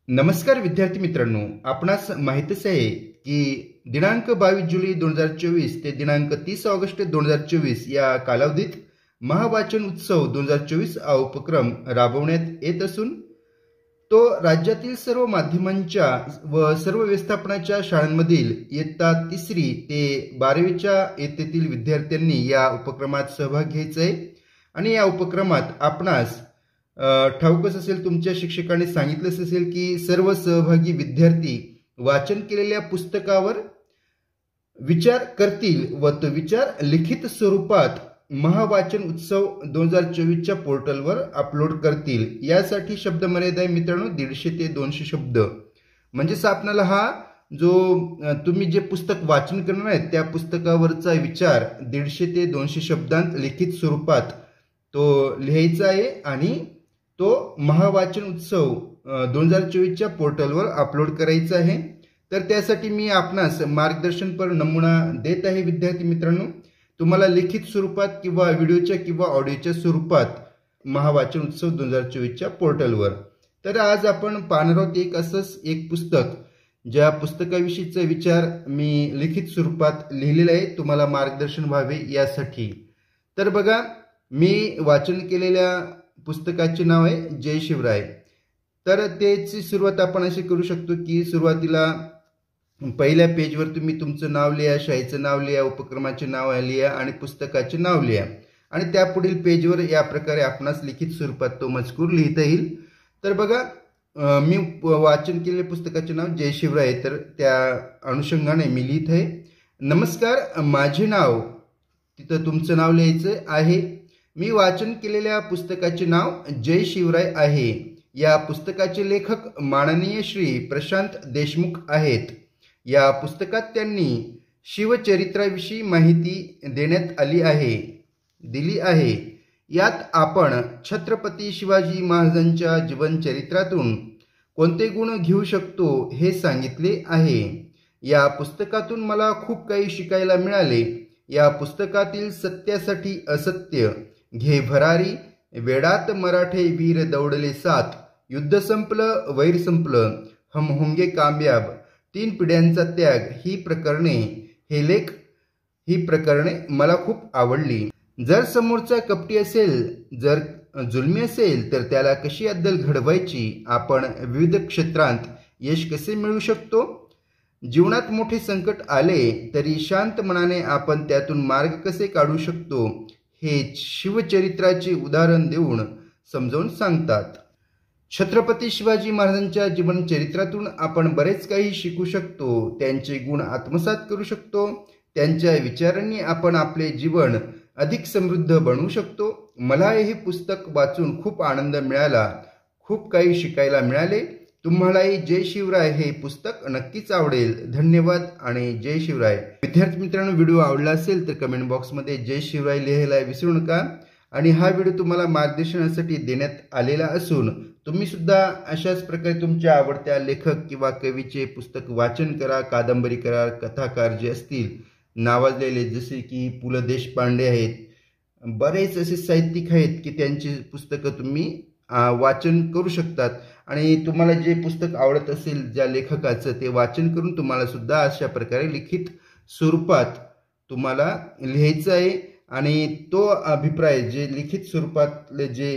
नमस्कार विद्यार्थी मित्रांनो, आपणास माहितीच आहे की दिनांक 22 जुलै 2024 ते दिनांक 30 ऑगस्ट 2024 या कालावधीत महावाचन उत्सव 2024 हा उपक्रम राबवण्यात येत असून तो राज्यातील सर्व माध्यमांच्या व सर्व व्यवस्थापनाच्या शाळांमधील इयत्ता 3री ते 12वीच्या इयत्तेतील विद्यार्थ्यांनी या उपक्रमात सहभाग घ्यायचा आहे। आणि या उपक्रमात आपणास ठाऊकच असेल, तुमच्या शिक्षकांनी सांगितलंच असेल की सर्व सहभागी विद्यार्थी वाचन केलेल्या पुस्तकावर विचार करतील व तो विचार लिखित स्वरूपात महावाचन उत्सव 2024 च्या पोर्टलवर अपलोड करतील। यासाठी शब्द मर्यादा आहे मित्रांनो 150 ते 200 शब्द। म्हणजेच आपल्याला हा जो तुम्ही जे पुस्तक वाचन करणार आहे त्या पुस्तकावरचा विचार 150 ते 200 शब्दांत लिखित स्वरूपात तो लिहायचा आहे आणि तो महावाचन उत्सव 2024 च्या पोर्टलवर अपलोड करायचा आहे। तर त्यासाठी मी आपणास मार्गदर्शनपर नमुना देत आहे विद्यार्थी मित्रांनो। तुम्हाला लिखित स्वरूपात किंवा व्हिडिओच्या किंवा ऑडिओच्या स्वरूपात महावाचन उत्सव 2024 च्या पोर्टलवर। तर आज आपण पाहणार आहोत असंच एक पुस्तक, ज्या पुस्तकाविषयीचा विचार मी लिखित स्वरूपात लिहिलेला आहे तुम्हाला मार्गदर्शन व्हावे यासाठी। तर बघा, मी वाचन केलेल्या पुस्तकाचे नाव आहे जय शिवराय। तर त्याची सुरुवात आपण अशी करू शकतो की सुरुवातीला पहिल्या पेजवर तुम्ही तुमचं नाव लिहा, शाळेचं नाव लिहा, उपक्रमाचे नाव लिहा आणि पुस्तकाचे नाव लिहा आणि त्यापुढील पेजवर या प्रकारे आपणास लिखित स्वरूपात तो मजकूर लिहिता येईल। तर बघा, मी वाचन केलेल्या पुस्तकाचे नाव जय शिवराय, तर त्या अनुषंगाने मी लिहित आहे नमस्कार, माझे नाव, तिथं तुमचं नाव लिहायचं आहे। मी वाचन केलेल्या पुस्तकाचे नाव जय शिवराय आहे। या पुस्तकाचे लेखक माननीय श्री प्रशांत देशमुख आहेत। या पुस्तकात त्यांनी शिवचरित्राविषयी माहिती देण्यात दिली आहे। यात आपण छत्रपती शिवाजी महाराजांच्या जीवनचरित्रातून कोणते गुण घेऊ शकतो हे सांगितले आहे। या पुस्तकातून मला खूप काही शिकायला मिळाले। या पुस्तकातील सत्यासाठी असत्य, घे भरारी, वेडात मराठे वीर दौडले सात, युद्ध संपलं वैर संपलं, हम होंगे कामयाब, 3 पिढ्यांचा त्याग ही प्रकरणे मला खूप आवडली। जर समोरचा कपटी असेल, जर जुलमी असेल तर त्याला कशी अद्दल घडवायची, आपण विविध क्षेत्रांत यश कसे मिळवू शकतो, जीवनात मोठे संकट आले तरी शांत मनाने आपण त्यातून मार्ग कसे काढू शकतो हे शिवचरित्राचे उदाहरण देऊन समजावून सांगतात। छत्रपती शिवाजी महाराजांच्या जीवनचरित्रातून आपण बरेच काही शिकू शकतो, त्यांचे गुण आत्मसात करू शकतो, त्यांच्या विचारांनी आपण आपले जीवन अधिक समृद्ध बनवू शकतो। मला हे पुस्तक वाचून खूप आनंद मिळाला, खूप काही शिकायला मिळाले। तुम्हालाही जय शिवराय हे पुस्तक नक्कीच आवडेल। धन्यवाद आणि जय शिवराय। विद्यार्थी मित्रांनो, व्हिडिओ आवडला असेल तर कमेंट बॉक्समध्ये जय शिवराय लिहायला विसरू नका। आणि हा व्हिडिओ तुम्हाला मार्गदर्शनासाठी देण्यात आलेला असून तुम्ही सुद्धा अशाच प्रकारे तुमच्या आवडत्या लेखक किंवा कवीचे पुस्तक वाचन करा, कादंबरी करा, कथाकार जे असतील नावाजलेले, जसे की पु ल देशपांडे आहेत, बरेच असे साहित्यिक आहेत की त्यांची पुस्तकं तुम्ही वाचन करू शकतात। आणि तुम्हाला जे पुस्तक आवडत असेल ज्या लेखकाचं, ते वाचन करून तुम्हाला सुद्धा अशा प्रकारे लिखित स्वरूपात तुम्हाला लिहायचं आहे। आणि तो अभिप्राय जे लिखित स्वरूपातले जे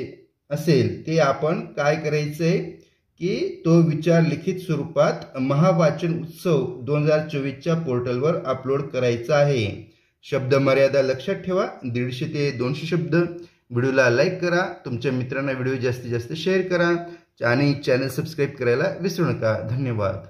असेल ते आपण काय करायचं आहे की तो विचार लिखित स्वरूपात महावाचन उत्सव 2024 च्या पोर्टलवर अपलोड करायचा आहे। शब्द मर्यादा लक्षात ठेवा, 150 ते 200 शब्द। व्हिडिओला लाईक करा, तुमच्या मित्रांना व्हिडिओ जास्तीत जास्त शेअर करा आणि चॅनल सबस्क्राईब करायला विसरू नका। धन्यवाद।